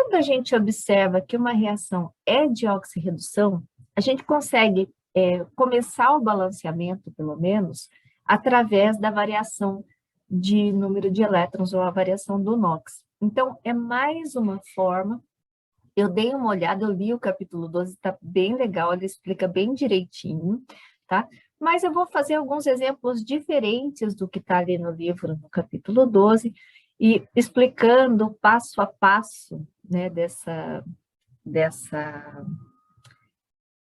quando a gente observa que uma reação é de oxirredução, a gente consegue começar o balanceamento, pelo menos, através da variação de número de elétrons ou a variação do NOx. Então, é mais uma forma. Eu dei uma olhada, eu li o capítulo 12, está bem legal, ele explica bem direitinho, tá? Mas eu vou fazer alguns exemplos diferentes do que está ali no livro, no capítulo 12, e explicando passo a passo, né,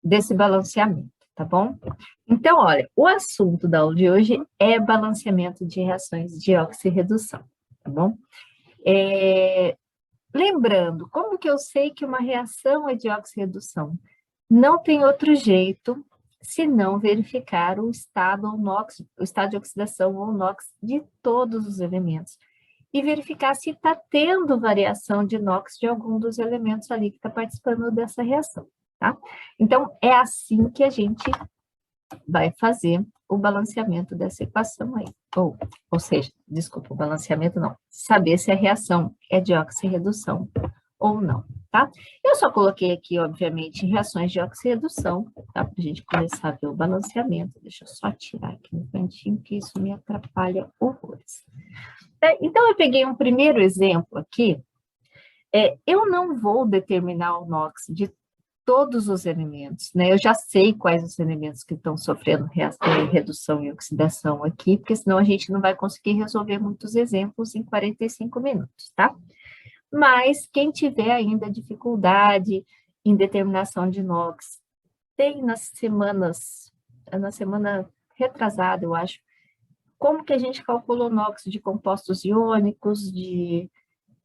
desse balanceamento, tá bom? Então, olha, o assunto da aula de hoje é balanceamento de reações de oxirredução, tá bom? Lembrando, como que eu sei que uma reação é de oxirredução? Não tem outro jeito senão verificar o estado ou NOx, o estado de oxidação ou NOx de todos os elementos e verificar se está tendo variação de NOx de algum dos elementos ali que está participando dessa reação, tá? Então, é assim que a gente vai fazer o balanceamento dessa equação aí. Ou seja, desculpa, o balanceamento não. Saber se a reação é de oxirredução ou não, tá? Eu só coloquei aqui, obviamente, reações de oxirredução, tá? Para a gente começar a ver o balanceamento. Deixa eu só tirar aqui no cantinho, que isso me atrapalha horrores. Então, eu peguei um primeiro exemplo aqui. Eu não vou determinar o NOx de todos os elementos, né? Eu já sei quais os elementos que estão sofrendo redução e oxidação aqui, porque senão a gente não vai conseguir resolver muitos exemplos em 45 minutos, tá? Mas quem tiver ainda dificuldade em determinação de NOx, tem na semana retrasada, eu acho, como que a gente calcula o NOx de compostos iônicos, de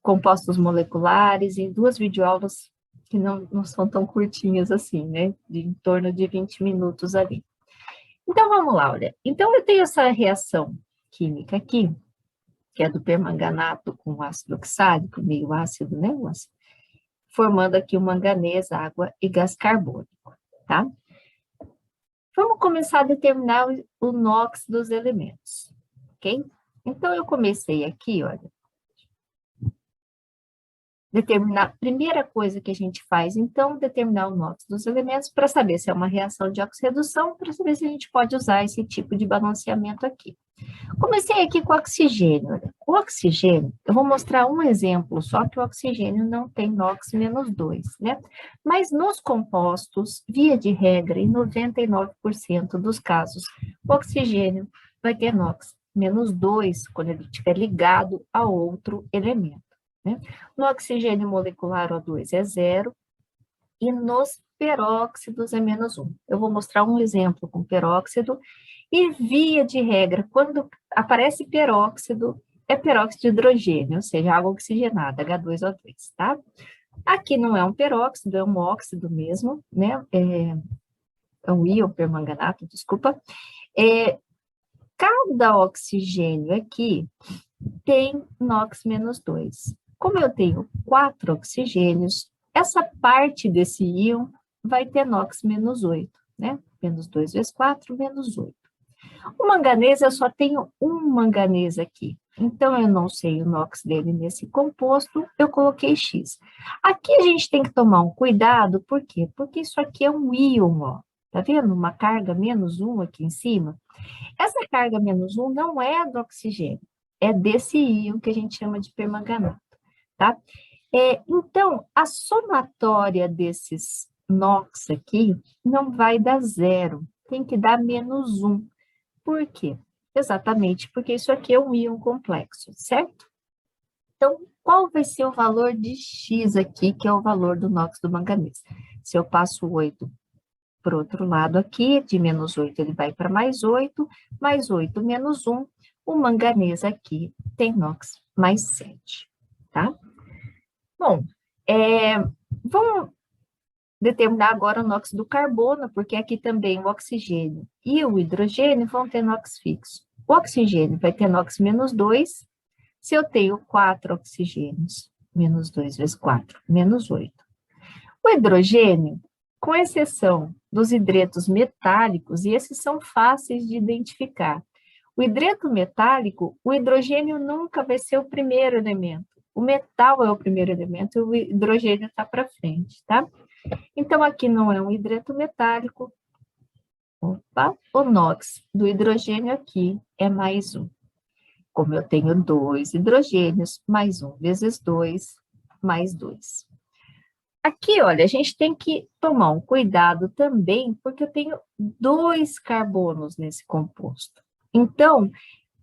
compostos moleculares, em 2 videoaulas que não são tão curtinhas assim, né? De em torno de 20 minutos ali. Então, vamos lá, olha. Então, eu tenho essa reação química aqui, que é do permanganato com ácido oxálico, meio ácido, né? Formando aqui o manganês, água e gás carbônico, tá? Vamos começar a determinar o NOx dos elementos, ok? Então, eu comecei aqui, olha, determinar, primeira coisa que a gente faz, então, determinar o NOx dos elementos para saber se é uma reação de oxirredução, para saber se a gente pode usar esse tipo de balanceamento aqui. Comecei aqui com o oxigênio. Olha. O oxigênio, eu vou mostrar um exemplo, só que o oxigênio não tem NOx menos 2, né? Mas nos compostos, via de regra, em 99% dos casos, o oxigênio vai ter NOx menos 2 quando ele estiver ligado a outro elemento. Né? No oxigênio molecular, O2 é 0, e nos peróxidos é menos 1. Eu vou mostrar um exemplo com peróxido, e via de regra, quando aparece peróxido, é peróxido de hidrogênio, ou seja, água oxigenada, H2O2, tá? Aqui não é um peróxido, é um óxido mesmo, né? É um íon permanganato, desculpa. Cada oxigênio aqui tem NOx menos 2. Como eu tenho 4 oxigênios, essa parte desse íon vai ter NOx menos 8, né? Menos 2 vezes 4, menos 8. O manganês, eu só tenho um manganês aqui, então eu não sei o NOx dele nesse composto, eu coloquei X. Aqui a gente tem que tomar um cuidado, por quê? Porque isso aqui é um íon, ó. Tá vendo? Uma carga menos 1 aqui em cima. Essa carga menos 1 não é do oxigênio, é desse íon que a gente chama de permanganato. Tá? Então, a somatória desses NOx aqui não vai dar 0, tem que dar menos 1. Por quê? Exatamente porque isso aqui é um íon complexo, certo? Então, qual vai ser o valor de X aqui, que é o valor do NOx do manganês? Se eu passo 8 para o outro lado aqui, de menos 8 ele vai para mais 8 menos 1, o manganês aqui tem NOx mais 7, tá? Bom, vamos determinar agora o NOx do carbono, porque aqui também o oxigênio e o hidrogênio vão ter NOx fixo. O oxigênio vai ter NOx menos 2, se eu tenho 4 oxigênios, menos 2 vezes 4, menos 8. O hidrogênio, com exceção dos hidretos metálicos, e esses são fáceis de identificar. O hidreto metálico, o hidrogênio nunca vai ser o primeiro elemento. O metal é o primeiro elemento e o hidrogênio está para frente, tá? Então, aqui não é um hidreto metálico. Opa, o NOx do hidrogênio aqui é mais um. Como eu tenho 2 hidrogênios, mais 1 vezes 2, mais 2. Aqui, olha, a gente tem que tomar um cuidado também, porque eu tenho 2 carbonos nesse composto. Então,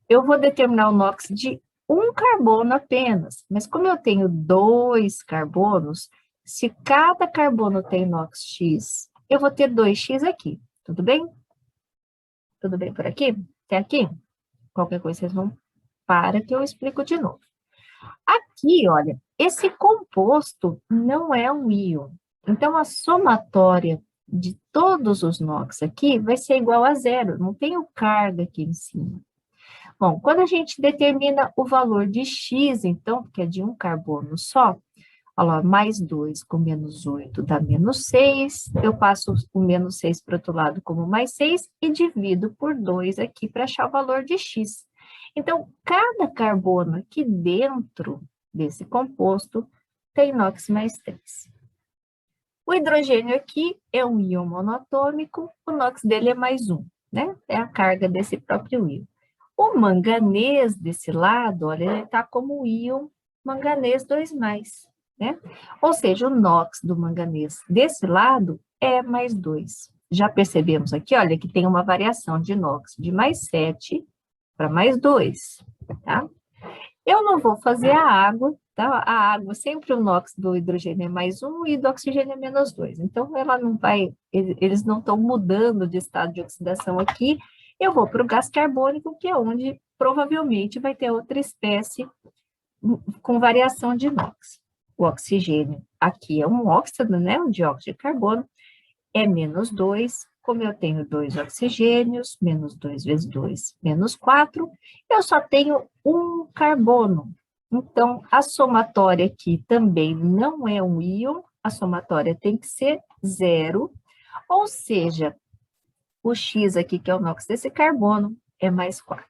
eu vou determinar o NOx de um carbono apenas, mas como eu tenho 2 carbonos, se cada carbono tem NOx X, eu vou ter 2x aqui, tudo bem? Tudo bem por aqui? Até aqui? Qualquer coisa vocês vão para que eu explico de novo. Aqui, olha, esse composto não é um íon. Então, a somatória de todos os NOx aqui vai ser igual a zero, não tenho carga aqui em cima. Bom, quando a gente determina o valor de X, então, que é de um carbono só, olha lá, mais 2 com menos 8 dá menos 6, eu passo o menos 6 para o outro lado como mais 6 e divido por 2 aqui para achar o valor de X. Então, cada carbono aqui dentro desse composto tem NOx mais 3. O hidrogênio aqui é um íon monatômico, o NOx dele é mais 1, né? É a carga desse próprio íon. O manganês desse lado, olha, ele está como íon manganês 2+, né? Ou seja, o NOx do manganês desse lado é mais 2. Já percebemos aqui, olha, que tem uma variação de NOx de mais 7 para mais 2, tá? Eu não vou fazer a água, tá? A água, sempre o NOx do hidrogênio é mais 1 e do oxigênio é menos 2. Então, ela não vai, eles não estão mudando de estado de oxidação aqui. Eu vou para o gás carbônico, que é onde provavelmente vai ter outra espécie com variação de NOx. O oxigênio aqui é um óxido, né? Um dióxido de carbono, é menos 2. Como eu tenho 2 oxigênios, menos 2 vezes 2, menos 4, eu só tenho um carbono. Então, a somatória aqui também não é um íon, a somatória tem que ser 0, ou seja, o X aqui, que é o NOx desse carbono, é mais 4.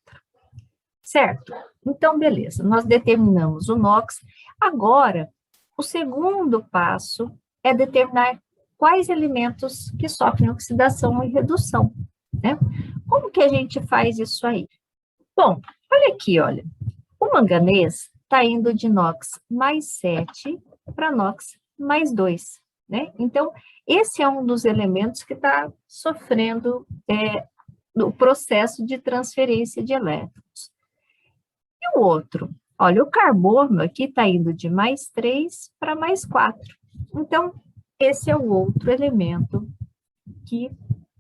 Certo? Então, beleza, nós determinamos o NOx. Agora, o segundo passo é determinar quais elementos que sofrem oxidação e redução, né? Como que a gente faz isso aí? Bom, olha aqui, olha. O manganês está indo de NOx mais 7 para NOx mais 2, né? Então, esse é um dos elementos que está sofrendo o processo de transferência de elétrons. E o outro? Olha, o carbono aqui está indo de mais 3 para mais 4. Então, esse é o outro elemento que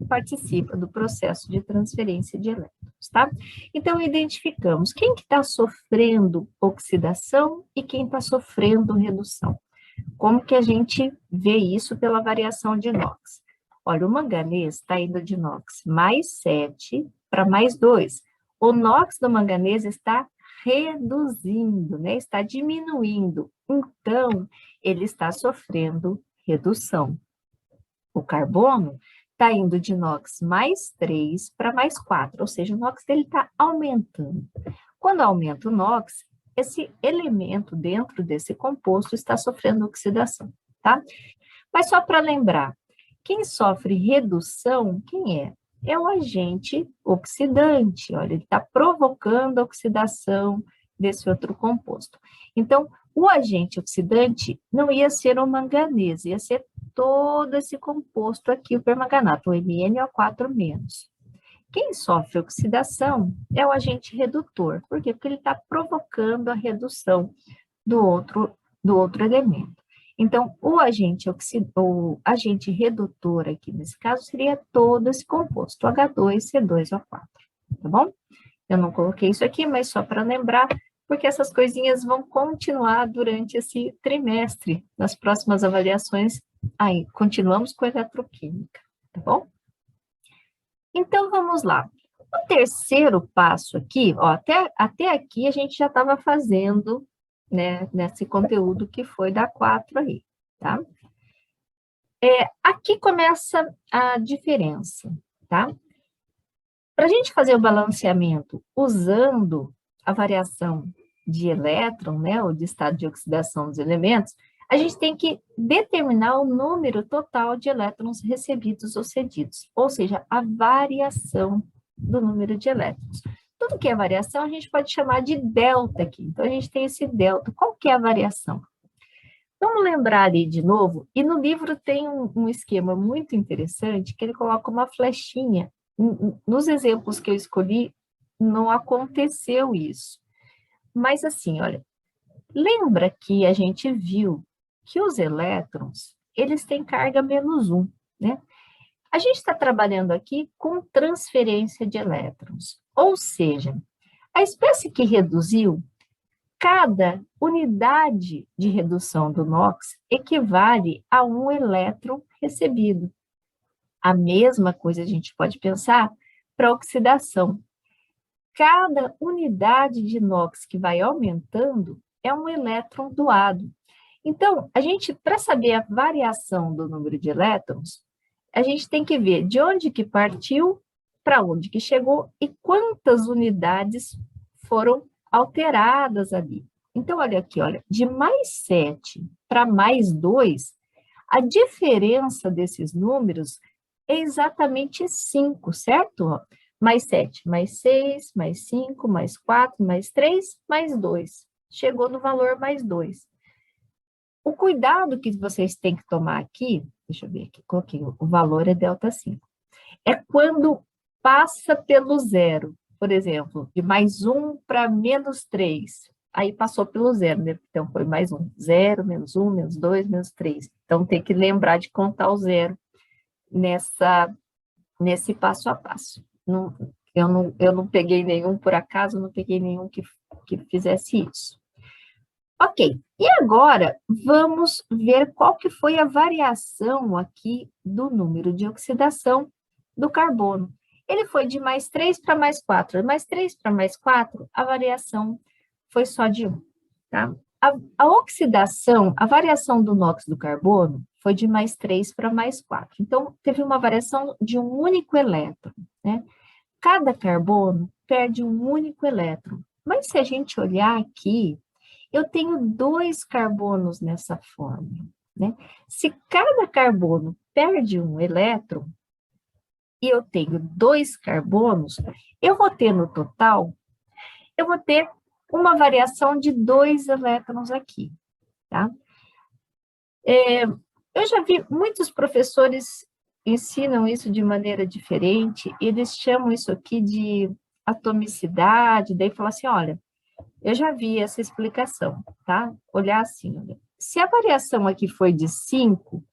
participa do processo de transferência de elétrons, tá? Então, identificamos quem que está sofrendo oxidação e quem está sofrendo redução. Como que a gente vê isso pela variação de NOx? Olha, o manganês está indo de NOx mais 7 para mais 2. O NOx do manganês está reduzindo, né? Está diminuindo. Então, ele está sofrendo redução. O carbono está indo de NOx mais 3 para mais 4, ou seja, o NOx dele está aumentando. Quando aumenta o NOx, esse elemento dentro desse composto está sofrendo oxidação, tá? Mas só para lembrar, quem sofre redução, quem é? É o agente oxidante, olha, ele está provocando a oxidação desse outro composto. Então, o agente oxidante não ia ser o manganês, ia ser todo esse composto aqui, o permanganato, o MnO4-. Quem sofre oxidação é o agente redutor. Por quê? Porque ele está provocando a redução do outro elemento. Então, o agente redutor aqui, nesse caso, seria todo esse composto, H2C2O4, tá bom? Eu não coloquei isso aqui, mas só para lembrar, porque essas coisinhas vão continuar durante esse trimestre. Nas próximas avaliações, aí, continuamos com eletroquímica, tá bom? Então, vamos lá. O terceiro passo aqui, ó, até aqui a gente já estava fazendo, né, nesse conteúdo que foi da 4 aí, tá? Aqui começa a diferença, tá? Para a gente fazer o balanceamento usando a variação de elétron, né, ou de estado de oxidação dos elementos, a gente tem que determinar o número total de elétrons recebidos ou cedidos, ou seja, a variação do número de elétrons. Tudo que é variação, a gente pode chamar de delta aqui. Então, a gente tem esse delta. Qual que é a variação? Vamos lembrar ali de novo, e no livro tem um esquema muito interessante, que ele coloca uma flechinha. Nos exemplos que eu escolhi, não aconteceu isso. Mas assim, olha, lembra que a gente viu que os elétrons, eles têm carga -1, né? A gente está trabalhando aqui com transferência de elétrons, ou seja, a espécie que reduziu, cada unidade de redução do NOx equivale a um elétron recebido. A mesma coisa a gente pode pensar para a oxidação. Cada unidade de NOx que vai aumentando é um elétron doado. Então, a gente, para saber a variação do número de elétrons, a gente tem que ver de onde que partiu, para onde que chegou e quantas unidades foram alteradas ali. Então, olha aqui, olha, de mais 7 para mais 2, a diferença desses números é exatamente 5, certo? Mais 7, mais 6, mais 5, mais 4, mais 3, mais 2. Chegou no valor mais 2. O cuidado que vocês têm que tomar aqui, deixa eu ver aqui, coloquei, o valor é ΔH5. É quando passa pelo zero, por exemplo, de mais 1 para -3. Aí passou pelo zero, né? Então foi mais 1. 0, -1, -2, -3. Então tem que lembrar de contar o zero nesse passo a passo. Eu não peguei nenhum, por acaso, não peguei nenhum que fizesse isso. Ok, e agora vamos ver qual que foi a variação aqui do número de oxidação do carbono. Ele foi de mais 3 para mais 4. Mais 3 para mais 4, a variação foi só de 1. Tá? A oxidação, a variação do NOx do carbono foi de mais 3 para mais 4. Então, teve uma variação de um único elétron. Né? Cada carbono perde um único elétron. Mas se a gente olhar aqui, eu tenho 2 carbonos nessa forma, né? Se cada carbono perde um elétron, e eu tenho 2 carbonos, eu vou ter no total, eu vou ter uma variação de 2 elétrons aqui, tá? Eu já vi muitos professores ensinam isso de maneira diferente, eles chamam isso aqui de atomicidade, daí falam assim, olha, eu já vi essa explicação, tá? Olhar assim, olha. Se a variação aqui foi de 5,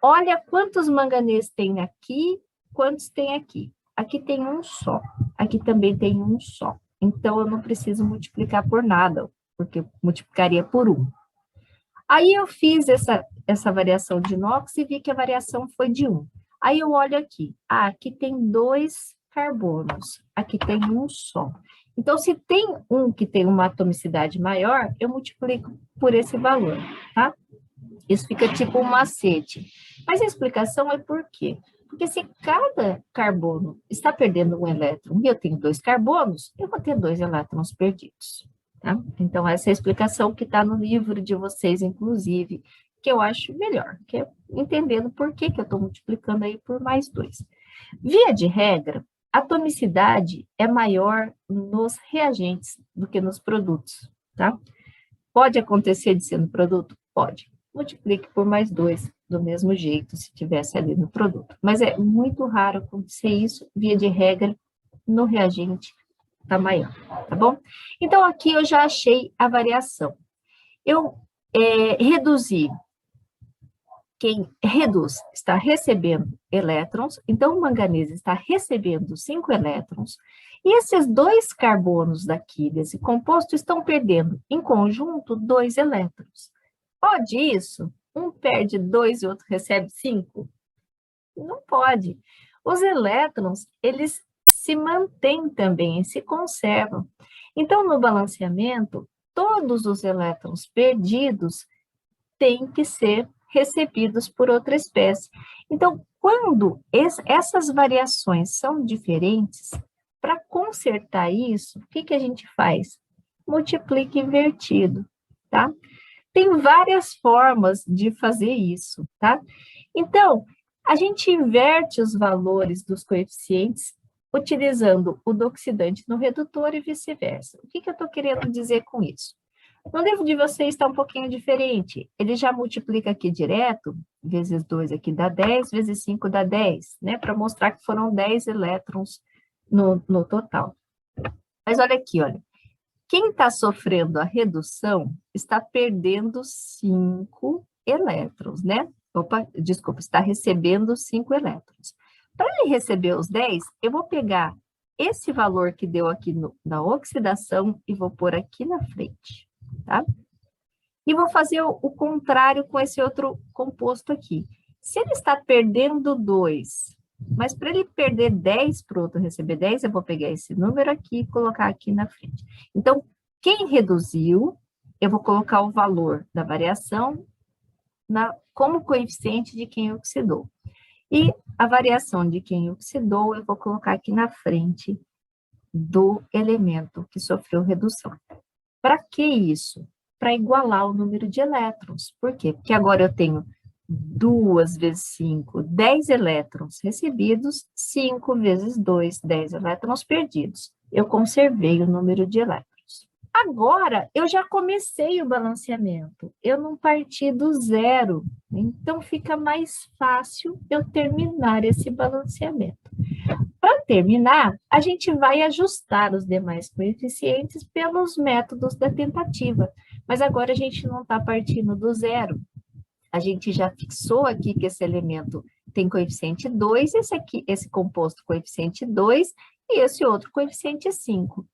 olha quantos manganês tem aqui, quantos tem aqui. Aqui tem um só, aqui também tem um só. Então, eu não preciso multiplicar por nada, porque eu multiplicaria por 1. Aí, eu fiz essa variação de NOx e vi que a variação foi de 1. Aí, eu olho aqui. Ah, aqui tem 2 carbonos, aqui tem um só. Então, se tem um que tem uma atomicidade maior, eu multiplico por esse valor, tá? Isso fica tipo um macete. Mas a explicação é por quê? Porque se cada carbono está perdendo um elétron e eu tenho 2 carbonos, eu vou ter 2 elétrons perdidos, tá? Então, essa é a explicação que está no livro de vocês, inclusive, que eu acho melhor, que é entendendo por que eu estou multiplicando aí por mais 2. Via de regra, a atomicidade é maior nos reagentes do que nos produtos, tá? Pode acontecer de ser no produto? Pode. Multiplique por mais 2, do mesmo jeito, se tivesse ali no produto. Mas é muito raro acontecer isso, via de regra, no reagente está maior, tá bom? Então, aqui eu já achei a variação. Eu reduzi. Quem reduz está recebendo elétrons, então o manganês está recebendo 5 elétrons, e esses 2 carbonos daqui desse composto estão perdendo, em conjunto, 2 elétrons. Pode isso? Um perde 2 e o outro recebe 5? Não pode. Os elétrons, eles se mantêm também, se conservam. Então, no balanceamento, todos os elétrons perdidos têm que ser recebidos por outra espécie. Então, quando essas variações são diferentes, para consertar isso, o que a gente faz? multiplica invertido, tá? Tem várias formas de fazer isso, tá? Então, a gente inverte os valores dos coeficientes utilizando o do oxidante no redutor e vice-versa. O que eu estou querendo dizer com isso? No livro de vocês está um pouquinho diferente. Ele já multiplica aqui direto, vezes 2 aqui dá 10, vezes 5 dá 10, né? Para mostrar que foram 10 elétrons no total. Mas olha aqui, olha. Quem está sofrendo a redução está perdendo 5 elétrons, né? Opa, desculpa, está recebendo 5 elétrons. Para ele receber os 10, eu vou pegar esse valor que deu aqui na oxidação e vou pôr aqui na frente, tá? E vou fazer o contrário com esse outro composto aqui. Se ele está perdendo 2, mas para ele perder 10 para o outro receber 10, eu vou pegar esse número aqui e colocar aqui na frente. Então, quem reduziu, eu vou colocar o valor da variação como coeficiente de quem oxidou. E a variação de quem oxidou, eu vou colocar aqui na frente do elemento que sofreu redução. Para que isso? Para igualar o número de elétrons. Por quê? Porque agora eu tenho 2 vezes 5, 10 elétrons recebidos, 5 vezes 2, 10 elétrons perdidos. Eu conservei o número de elétrons. Agora, eu já comecei o balanceamento, eu não parti do zero, então fica mais fácil eu terminar esse balanceamento. Para terminar, a gente vai ajustar os demais coeficientes pelos métodos da tentativa, mas agora a gente não está partindo do zero. A gente já fixou aqui que esse elemento tem coeficiente 2, esse composto coeficiente 2 e esse outro coeficiente 5.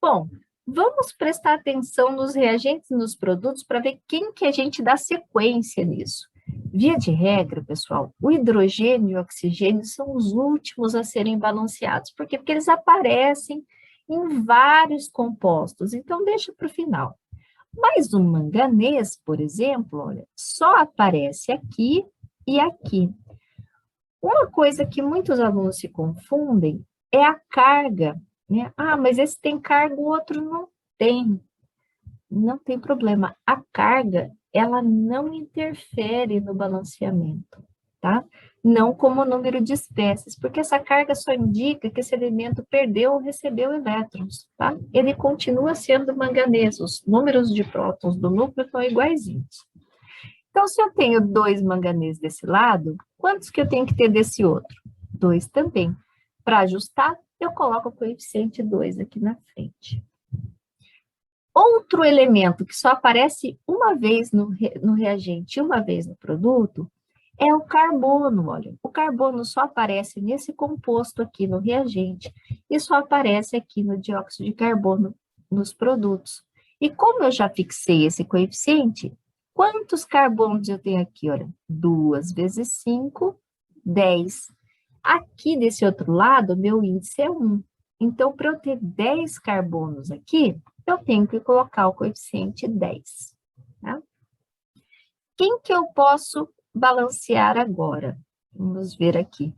Bom, vamos prestar atenção nos reagentes e nos produtos para ver quem que a gente dá sequência nisso. Via de regra, pessoal, o hidrogênio e o oxigênio são os últimos a serem balanceados. Por quê? Porque eles aparecem em vários compostos, então deixa para o final. Mas o manganês, por exemplo, olha, só aparece aqui e aqui. Uma coisa que muitos alunos se confundem é a carga, né? Ah, mas esse tem carga, o outro não tem. Não tem problema. A carga, ela não interfere no balanceamento, tá? Não como o número de espécies, porque essa carga só indica que esse elemento perdeu ou recebeu elétrons, tá? Ele continua sendo manganês, os números de prótons do núcleo estão iguaizinhos. Então, se eu tenho 2 manganês desse lado, quantos que eu tenho que ter desse outro? 2 também. Para ajustar, eu coloco o coeficiente 2 aqui na frente. Outro elemento que só aparece uma vez no reagente e uma vez no produto é o carbono, olha. O carbono só aparece nesse composto aqui no reagente e só aparece aqui no dióxido de carbono nos produtos. E como eu já fixei esse coeficiente, quantos carbonos eu tenho aqui? Olha, 2 vezes 5, 10. Aqui desse outro lado, meu índice é 1. Então, para eu ter 10 carbonos aqui, eu tenho que colocar o coeficiente 10. Tá? Quem que eu posso balancear agora? Vamos ver aqui.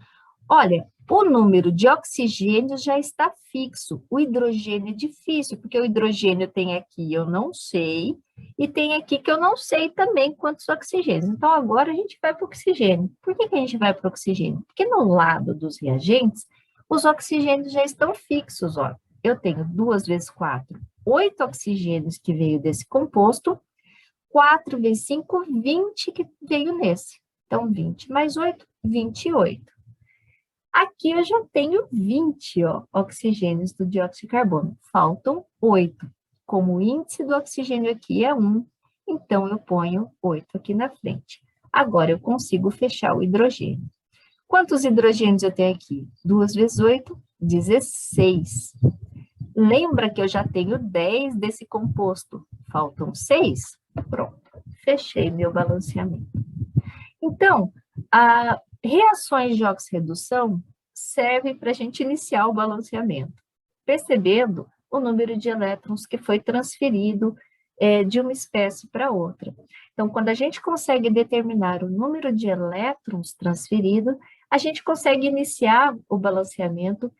Olha, o número de oxigênio já está fixo. O hidrogênio é difícil, porque o hidrogênio tem aqui, eu não sei, e tem aqui que eu não sei também quantos oxigênios. Então, agora a gente vai para o oxigênio. Por que a gente vai para o oxigênio? Porque no lado dos reagentes, os oxigênios já estão fixos, ó. Eu tenho 2 vezes 4, 8 oxigênios que veio desse composto, 4 vezes 5, 20 que veio nesse. Então, 20 mais 8, 28. Aqui eu já tenho 20 oxigênios do dióxido de carbono. Faltam 8. Como o índice do oxigênio aqui é 1, então eu ponho 8 aqui na frente. Agora eu consigo fechar o hidrogênio. Quantos hidrogênios eu tenho aqui? 2 vezes 8, 16. Lembra que eu já tenho 10 desse composto. Faltam 6? Pronto, fechei meu balanceamento. Então, reações de oxirredução servem para a gente iniciar o balanceamento, percebendo o número de elétrons que foi transferido de uma espécie para outra. Então, quando a gente consegue determinar o número de elétrons transferido, a gente consegue iniciar o balanceamento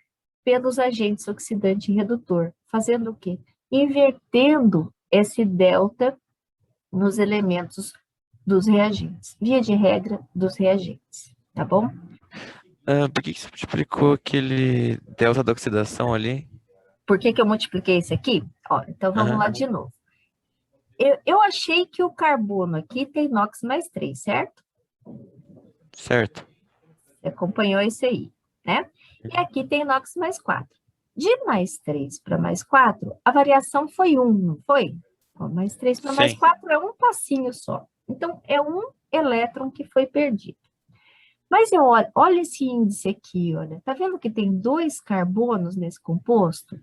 pelos agentes oxidante e redutor, fazendo o quê? invertendo esse delta nos elementos dos reagentes, via de regra dos reagentes, tá bom? Por que você multiplicou aquele delta da oxidação ali? Por que que eu multipliquei isso aqui? Ó, então vamos lá Aham, de novo. Eu achei que o carbono aqui tem NOx mais 3, certo? certo. Você acompanhou isso aí, né? E aqui tem NOx mais 4. De mais 3 para mais 4, a variação foi 1, não foi? Ó, mais 3 para mais Sim. 4 é um passinho só. Então, é um elétron que foi perdido. Mas eu olho, olha esse índice aqui, olha. Tá vendo que tem 2 carbonos nesse composto?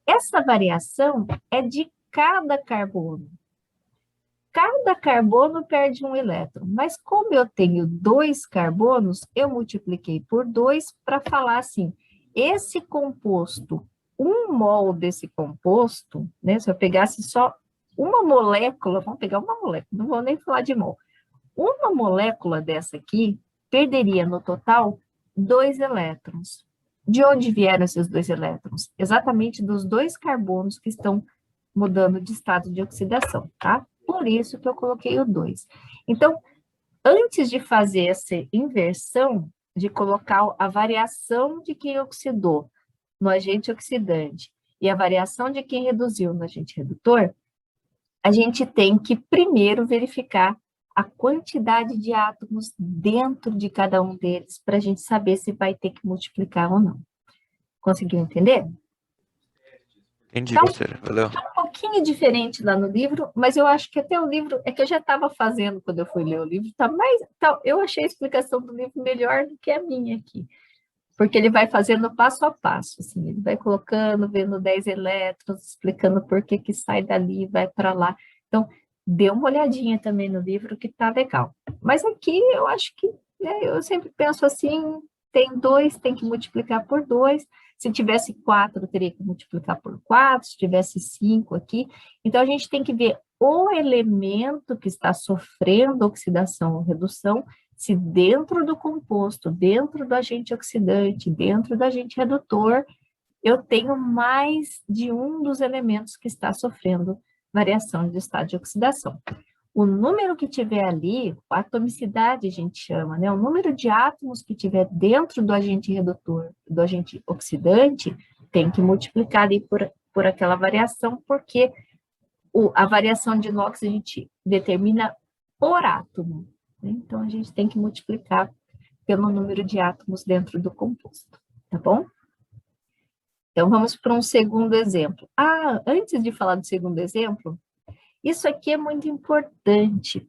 Essa variação é de cada carbono. Cada carbono perde um elétron, mas como eu tenho 2 carbonos, eu multipliquei por 2 para falar assim, esse composto, 1 mol desse composto, né, se eu pegasse só uma molécula, vamos pegar uma molécula, não vou nem falar de mol, uma molécula dessa aqui perderia no total 2 elétrons. De onde vieram esses 2 elétrons? Exatamente dos 2 carbonos que estão mudando de estado de oxidação, tá? Por isso que eu coloquei o 2. Então, antes de fazer essa inversão, de colocar a variação de quem oxidou no agente oxidante e a variação de quem reduziu no agente redutor, a gente tem que primeiro verificar a quantidade de átomos dentro de cada um deles para a gente saber se vai ter que multiplicar ou não. Conseguiu entender? Entendi, Então, professora. Valeu. um pouquinho diferente lá no livro, mas eu acho que até o livro, é que eu já estava fazendo quando eu fui ler o livro, tá mais, tá, eu achei a explicação do livro melhor do que a minha aqui, porque ele vai fazendo passo a passo, assim, ele vai colocando, vendo 10 elétrons, explicando por que que sai dali, vai para lá. Então, dê uma olhadinha também no livro que tá legal. Mas aqui eu acho que, né, eu sempre penso assim, tem 2, tem que multiplicar por 2. Se tivesse 4, teria que multiplicar por 4, se tivesse 5 aqui. Então, a gente tem que ver o elemento que está sofrendo oxidação ou redução, se dentro do composto, dentro do agente oxidante, dentro do agente redutor, eu tenho mais de um dos elementos que está sofrendo variação de estado de oxidação. O número que tiver ali, a atomicidade a gente chama, né? O número de átomos que tiver dentro do agente redutor, do agente oxidante, tem que multiplicar ali por aquela variação, porque a variação de NOx a gente determina por átomo, né? Então, a gente tem que multiplicar pelo número de átomos dentro do composto, tá bom? Então, vamos para um segundo exemplo. Ah, antes de falar do segundo exemplo, isso aqui é muito importante.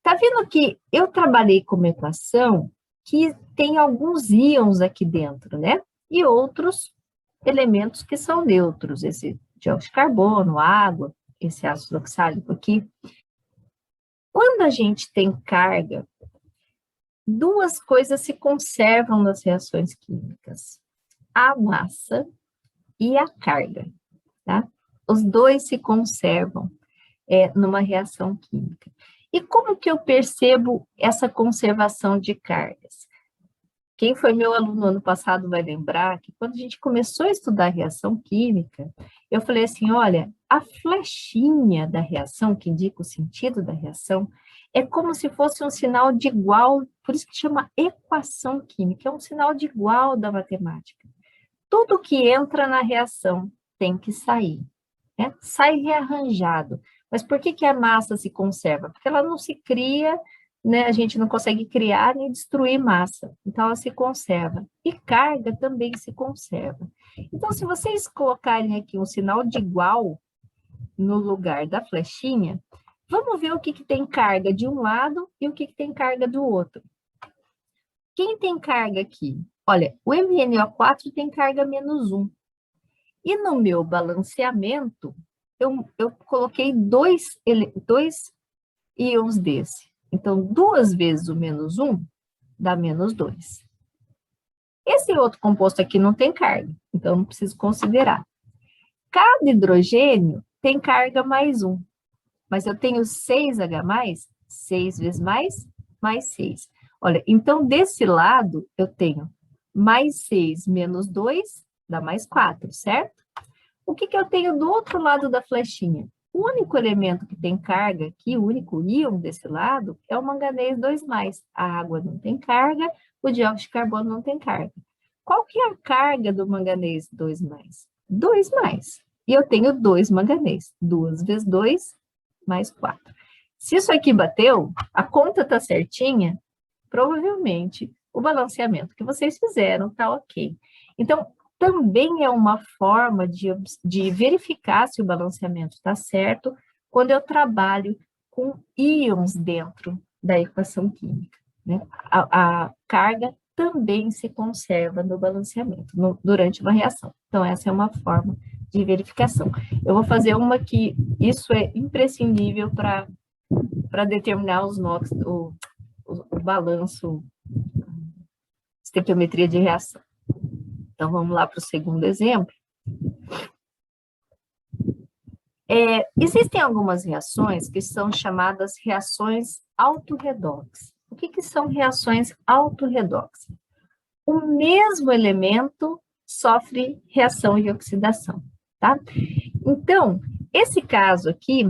Tá vendo que eu trabalhei com uma equação que tem alguns íons aqui dentro, né? E outros elementos que são neutros, esse dióxido de carbono, água, esse ácido oxálico aqui. Quando a gente tem carga, duas coisas se conservam nas reações químicas: a massa e a carga, tá? Os dois se conservam numa reação química. E como que eu percebo essa conservação de cargas? Quem foi meu aluno ano passado vai lembrar que quando a gente começou a estudar reação química, eu falei assim, olha, a flechinha da reação, que indica o sentido da reação, é como se fosse um sinal de igual, por isso que chama equação química, é um sinal de igual da matemática. Tudo que entra na reação tem que sair, né? Sai rearranjado. Mas por que que a massa se conserva? Porque ela não se cria, né? A gente não consegue criar nem destruir massa. Então, ela se conserva. E carga também se conserva. Então, se vocês colocarem aqui um sinal de igual no lugar da flechinha, vamos ver o que que tem carga de um lado e o que que tem carga do outro. Quem tem carga aqui? Olha, o MnO4 tem carga -1. E no meu balanceamento, eu coloquei dois íons desse. Então, 2 vezes o -1 dá -2. Esse outro composto aqui não tem carga, então não preciso considerar. Cada hidrogênio tem carga +1, mas eu tenho 6H+, 6 vezes mais 6. Olha, então desse lado eu tenho mais 6 menos 2 dá mais 4, certo? O que eu tenho do outro lado da flechinha? O único elemento que tem carga aqui, o único íon desse lado, é o manganês 2+. A água não tem carga, o dióxido de carbono não tem carga. Qual que é a carga do manganês 2+? 2+. E eu tenho 2 manganês. 2 vezes 2, mais 4. Se isso aqui bateu, a conta está certinha, provavelmente o balanceamento que vocês fizeram está ok. Então, também é uma forma de verificar se o balanceamento está certo quando eu trabalho com íons dentro da equação química, né? A carga também se conserva no balanceamento, durante uma reação. Então, essa é uma forma de verificação. Eu vou fazer uma que isso é imprescindível para determinar os NOx, o balanço, estequiometria de reação. Então, vamos lá para o segundo exemplo. Existem algumas reações que são chamadas reações autorredox. O que são reações autorredox? O mesmo elemento sofre reação de oxidação, tá? Então, esse caso aqui,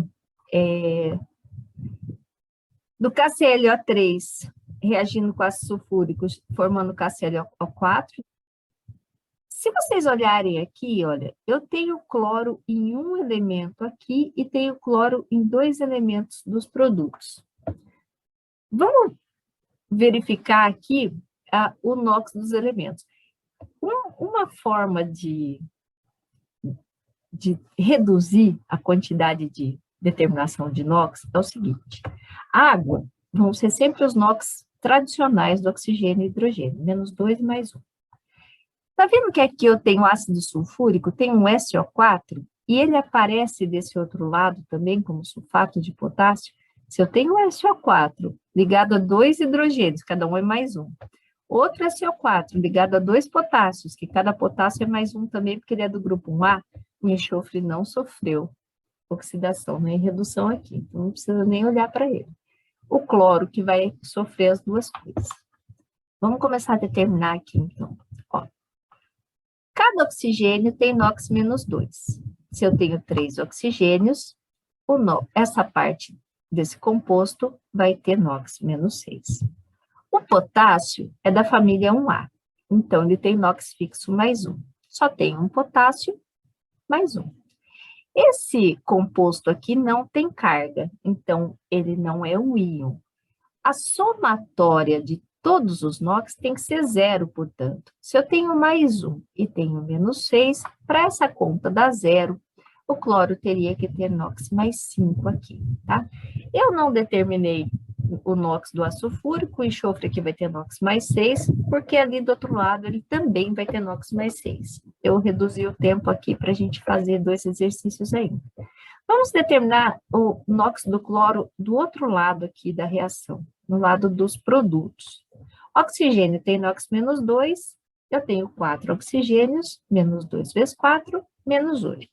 do KClO3 reagindo com ácido sulfúrico, formando KClO4. Se vocês olharem aqui, olha, eu tenho cloro em um elemento aqui e tenho cloro em 2 elementos dos produtos. Vamos verificar aqui o NOx dos elementos. Uma forma de reduzir a quantidade de determinação de NOx é o seguinte: a água vão ser sempre os NOx tradicionais do oxigênio e hidrogênio, -2 e +1. Tá vendo que aqui eu tenho ácido sulfúrico, tem um SO4, e ele aparece desse outro lado também como sulfato de potássio? Se eu tenho um SO4 ligado a 2 hidrogênios, cada um é +1, outro SO4 ligado a 2 potássios, que cada potássio é +1 também, porque ele é do grupo 1A, o enxofre não sofreu oxidação, nem redução aqui, então não precisa nem olhar para ele. O cloro que vai sofrer as duas coisas. Vamos começar a determinar aqui, então. Ó. Cada oxigênio tem NOx -2. Se eu tenho 3 oxigênios, essa parte desse composto vai ter NOx -6. O potássio é da família 1A, então ele tem NOx fixo +1. Só tem um potássio +1. Esse composto aqui não tem carga, então ele não é um íon. A somatória de todos os NOx tem que ser 0, portanto. Se eu tenho +1 e tenho -6, para essa conta dar 0, o cloro teria que ter NOx +5 aqui, tá? Eu não determinei o NOx do ácido sulfúrico, o enxofre aqui vai ter NOx +6, porque ali do outro lado ele também vai ter NOx +6. Eu reduzi o tempo aqui para a gente fazer 2 exercícios ainda. Vamos determinar o NOx do cloro do outro lado aqui da reação, no lado dos produtos. Oxigênio tem NOx -2, eu tenho 4 oxigênios, -2 vezes 4, -8.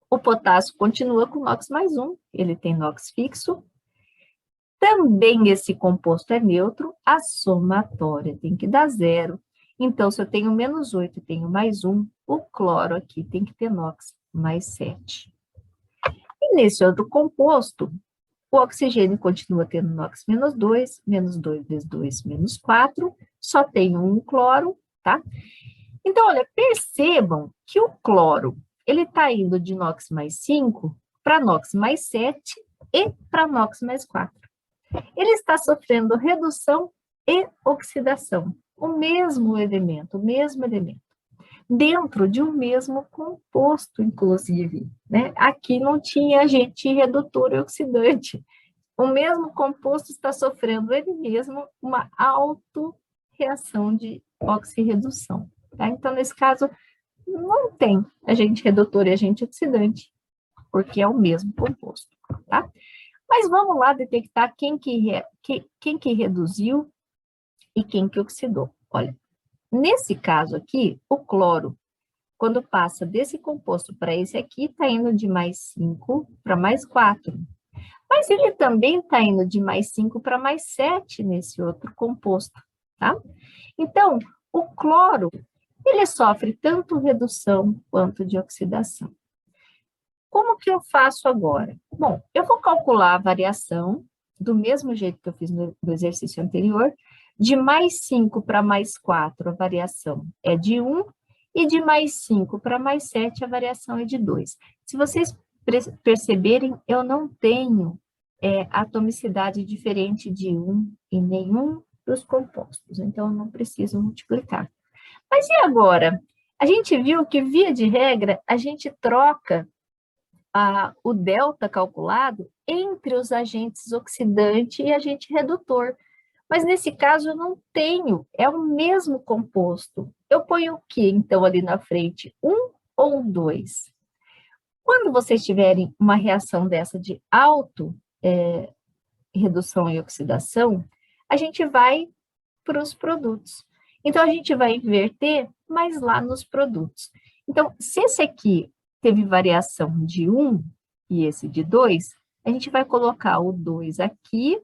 O potássio continua com NOx +1, ele tem NOx fixo. Também esse composto é neutro, a somatória tem que dar 0. Então, se eu tenho -8 e tenho +1, o cloro aqui tem que ter NOx +7. E nesse outro composto, o oxigênio continua tendo NOx -2, -2 vezes 2, -4, só tem um cloro, tá? Então, olha, percebam que o cloro, ele está indo de NOx +5 para NOx +7 e para NOx +4. Ele está sofrendo redução e oxidação, o mesmo elemento, dentro de um mesmo composto, inclusive, né? Aqui não tinha agente redutor e oxidante. O mesmo composto está sofrendo ele mesmo uma autorreação de oxirredução, tá? Então, nesse caso, não tem agente redutor e agente oxidante, porque é o mesmo composto, tá? Mas vamos lá detectar quem que reduziu e quem que oxidou. Olha, nesse caso aqui, o cloro, quando passa desse composto para esse aqui, está indo de +5 para +4. Mas ele também está indo de +5 para +7 nesse outro composto, tá? Então, o cloro, ele sofre tanto redução quanto de oxidação. Como que eu faço agora? Bom, eu vou calcular a variação, do mesmo jeito que eu fiz no exercício anterior, de mais 5 para mais 4, a variação é de 1, e de mais 5 para mais 7, a variação é de 2. Se vocês perceberem, eu não tenho atomicidade diferente de 1 em nenhum dos compostos, então eu não preciso multiplicar. Mas e agora? A gente viu que, via de regra, a gente troca o delta calculado entre os agentes oxidante e agente redutor. Mas nesse caso eu não tenho, é o mesmo composto. Eu ponho o que então ali na frente? 1 ou 2? Quando vocês tiverem uma reação dessa de redução e oxidação, a gente vai para os produtos. Então, a gente vai inverter, mas lá nos produtos. Então, se esse aqui teve variação de 1 e esse de 2, a gente vai colocar o 2 aqui,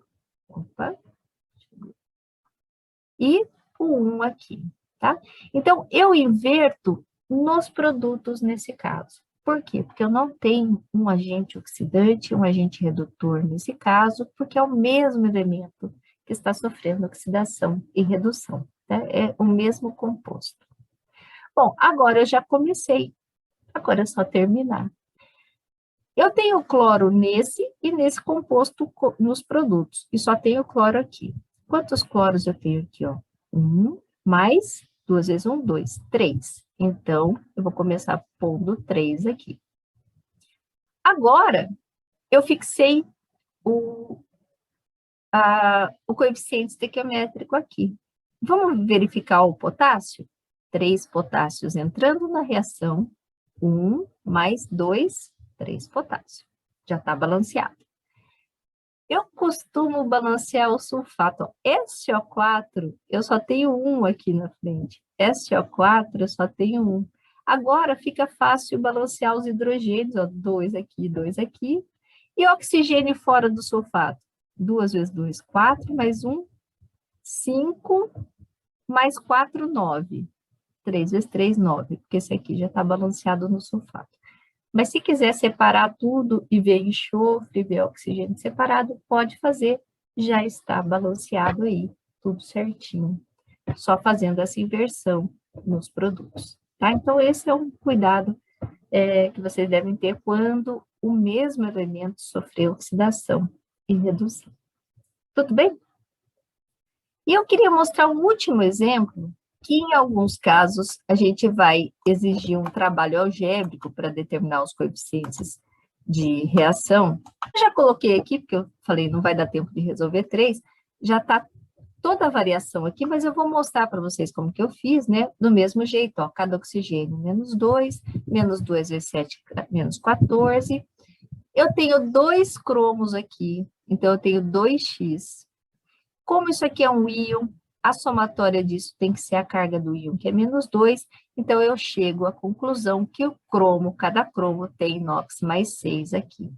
e o 1 aqui, tá? Então, eu inverto nos produtos nesse caso. Por quê? Porque eu não tenho um agente oxidante, um agente redutor nesse caso, porque é o mesmo elemento que está sofrendo oxidação e redução, tá? É o mesmo composto. Bom, agora eu já comecei, agora é só terminar. Eu tenho cloro nesse e nesse composto nos produtos, e só tenho cloro aqui. Quantos cloros eu tenho aqui, ó? 1 mais 2 vezes 1, 2, 3. Então, eu vou começar pondo 3 aqui. Agora, eu fixei o coeficiente estequiométrico aqui. Vamos verificar o potássio? 3 potássios entrando na reação, 1 mais 2, 3 potássio. Já está balanceado. Eu costumo balancear o sulfato. Ó. SO4, eu só tenho 1 aqui na frente. SO4, eu só tenho 1. Agora fica fácil balancear os hidrogênios, ó, 2 aqui, 2 aqui. E oxigênio fora do sulfato? 2 vezes 2, 4, mais 1, 5, mais 4, 9. 3 vezes 3, 9, porque esse aqui já está balanceado no sulfato. Mas se quiser separar tudo e ver enxofre, ver oxigênio separado, pode fazer, já está balanceado aí, tudo certinho. Só fazendo essa inversão nos produtos, tá? Então, esse é um cuidado que vocês devem ter quando o mesmo elemento sofreu oxidação e redução. Tudo bem? E eu queria mostrar um último exemplo, que em alguns casos a gente vai exigir um trabalho algébrico para determinar os coeficientes de reação. Eu já coloquei aqui, porque eu falei não vai dar tempo de resolver 3, já está toda a variação aqui, mas eu vou mostrar para vocês como que eu fiz, né? Do mesmo jeito, ó, cada oxigênio menos 2 vezes 7, menos 14. Eu tenho 2 cromos aqui, então eu tenho 2x. Como isso aqui é um íon, a somatória disso tem que ser a carga do íon, que é menos 2, então eu chego à conclusão que o cromo, cada cromo tem inox mais 6 aqui.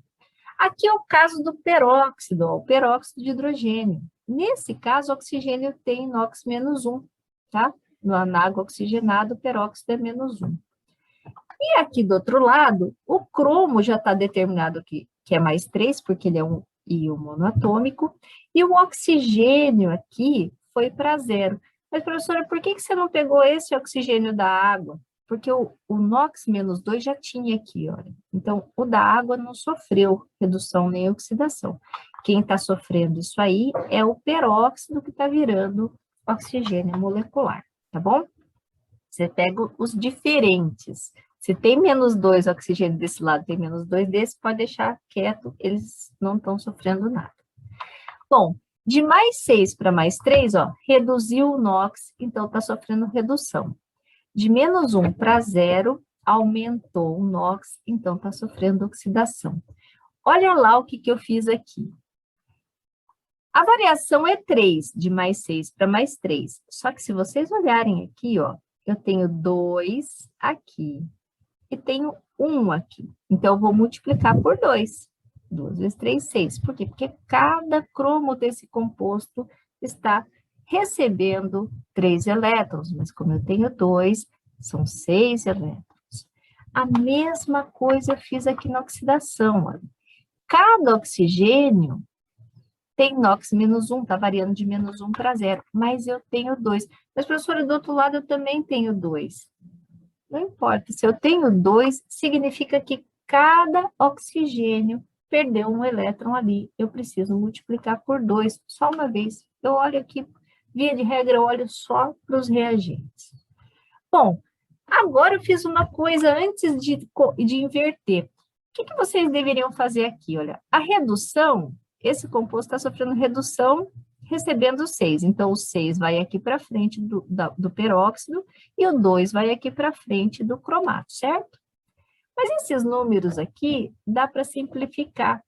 Aqui é o caso do peróxido, ó, o peróxido de hidrogênio. Nesse caso, o oxigênio tem inox menos 1, tá? Na água oxigenada, o peróxido é menos 1. E aqui do outro lado, o cromo já está determinado aqui, que é mais 3, porque ele é um íon monoatômico, e o oxigênio aqui foi para 0. Mas, professora, por que você não pegou esse oxigênio da água? Porque o NOx menos 2 já tinha aqui, olha. Então, o da água não sofreu redução nem oxidação. Quem está sofrendo isso aí é o peróxido que está virando oxigênio molecular, tá bom? Você pega os diferentes. Se tem menos 2 oxigênio desse lado, tem menos 2 desse, pode deixar quieto, eles não estão sofrendo nada. Bom, de mais 6 para mais 3, ó, reduziu o NOx, então está sofrendo redução. De menos 1 para 0, aumentou o NOx, então está sofrendo oxidação. Olha lá o que eu fiz aqui. A variação é 3, de mais 6 para mais 3. Só que se vocês olharem aqui, ó, eu tenho 2 aqui e tenho 1 aqui. Então, eu vou multiplicar por 2. 2 vezes 3, 6. Por quê? Porque cada cromo desse composto está recebendo 3 elétrons, mas como eu tenho 2, são 6 elétrons. A mesma coisa eu fiz aqui na oxidação, olha. Cada oxigênio tem NOx -1, está variando de -1 para 0, mas eu tenho 2. Mas, professora, do outro lado eu também tenho 2. Não importa, se eu tenho 2, significa que cada oxigênio perdeu um elétron ali. Eu preciso multiplicar por 2, só uma vez. Eu olho aqui, via de regra, eu olho só para os reagentes. Bom, agora eu fiz uma coisa antes de inverter. O que vocês deveriam fazer aqui? Olha, a redução, esse composto está sofrendo redução recebendo 6. Então, o 6 vai aqui para frente do peróxido e o 2 vai aqui para frente do cromato, certo? Mas esses números aqui dá para simplificar.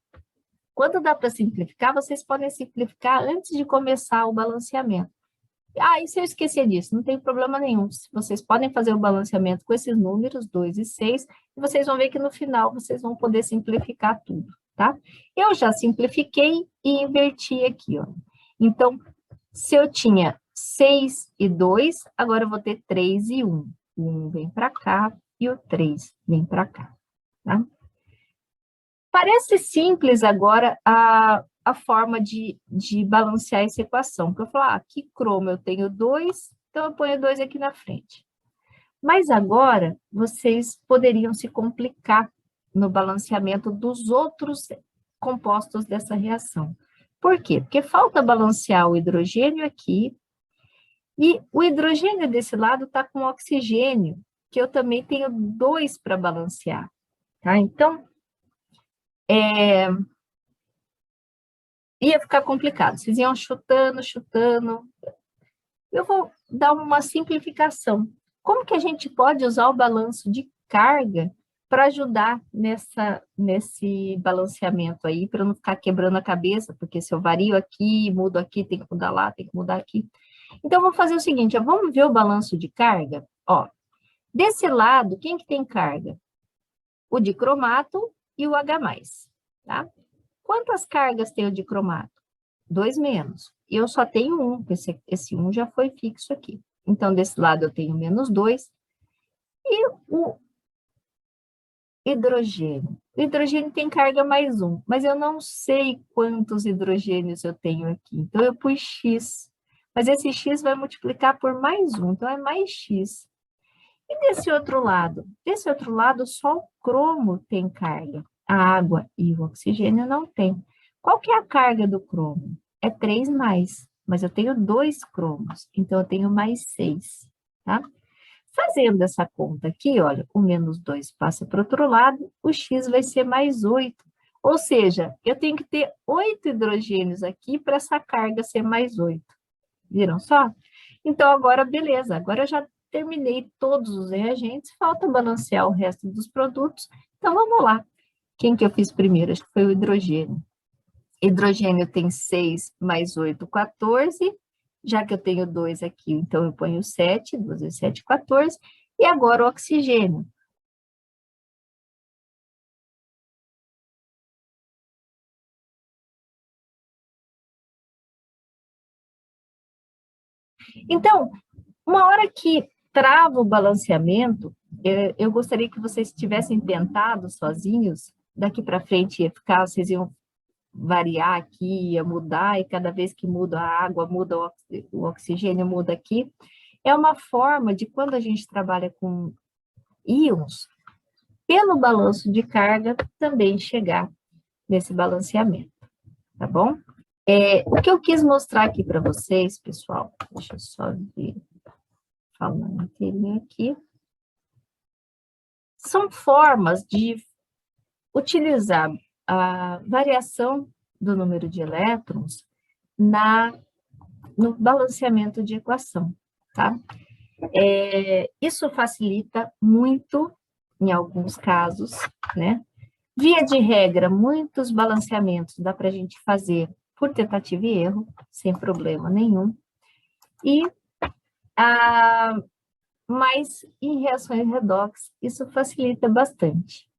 Quando dá para simplificar, vocês podem simplificar antes de começar o balanceamento. Ah, e se eu esquecer disso? Não tem problema nenhum. Vocês podem fazer o balanceamento com esses números, 2 e 6, e vocês vão ver que no final vocês vão poder simplificar tudo, tá? Eu já simplifiquei e inverti aqui, ó. Então, se eu tinha 6 e 2, agora eu vou ter 3 e 1. O 1 vem para cá e o 3 vem para cá, tá? Parece simples agora a forma de balancear essa equação. Porque eu falo, aqui cromo eu tenho 2, então eu ponho 2 aqui na frente. Mas agora, vocês poderiam se complicar no balanceamento dos outros compostos dessa reação. Por quê? Porque falta balancear o hidrogênio aqui, e o hidrogênio desse lado está com oxigênio, que eu também tenho 2 para balancear. Tá? Então, ia ficar complicado. Vocês iam chutando. Eu vou dar uma simplificação. Como que a gente pode usar o balanço de carga para ajudar nesse balanceamento aí, para não ficar quebrando a cabeça, porque se eu vario aqui, mudo aqui, tem que mudar lá, tem que mudar aqui. Então, eu vou fazer o seguinte, ó, vamos ver o balanço de carga? Ó, desse lado, quem que tem carga? O dicromato e o H+, tá? Quantas cargas tem o dicromato? 2 menos. E eu só tenho 1, esse 1 já foi fixo aqui. Então, desse lado eu tenho -2. E o hidrogênio. O hidrogênio tem carga +1, mas eu não sei quantos hidrogênios eu tenho aqui. Então, eu pus X. Mas esse X vai multiplicar por +1, então é mais X. E desse outro lado? Desse outro lado, só o cromo tem carga. A água e o oxigênio não tem. Qual que é a carga do cromo? É 3+, mas eu tenho 2 cromos, então eu tenho +6, tá? Fazendo essa conta aqui, olha, o -2 passa para o outro lado, o X vai ser +8. Ou seja, eu tenho que ter 8 hidrogênios aqui para essa carga ser +8. Viram só? Então, agora, beleza, agora eu já terminei todos os reagentes, falta balancear o resto dos produtos. Então, vamos lá. Quem que eu fiz primeiro? Acho que foi o hidrogênio. Hidrogênio tem 6 mais 8, 14. Já que eu tenho 2 aqui, então eu ponho 7, 2 vezes 7, 14. E agora o oxigênio. Então, uma hora que trava o balanceamento, eu gostaria que vocês tivessem tentado sozinhos, daqui para frente ia ficar, vocês iam variar aqui, ia mudar, e cada vez que muda a água, muda o oxigênio, muda aqui. É uma forma de, quando a gente trabalha com íons, pelo balanço de carga, também chegar nesse balanceamento, tá bom? O que eu quis mostrar aqui para vocês, pessoal, deixa eu só ver, falando inteirinho aqui, são formas de utilizar a variação do número de elétrons no balanceamento de equação, tá? Isso facilita muito, em alguns casos, né? Via de regra, muitos balanceamentos dá para a gente fazer por tentativa e erro, sem problema nenhum. Mas em reações redox, isso facilita bastante.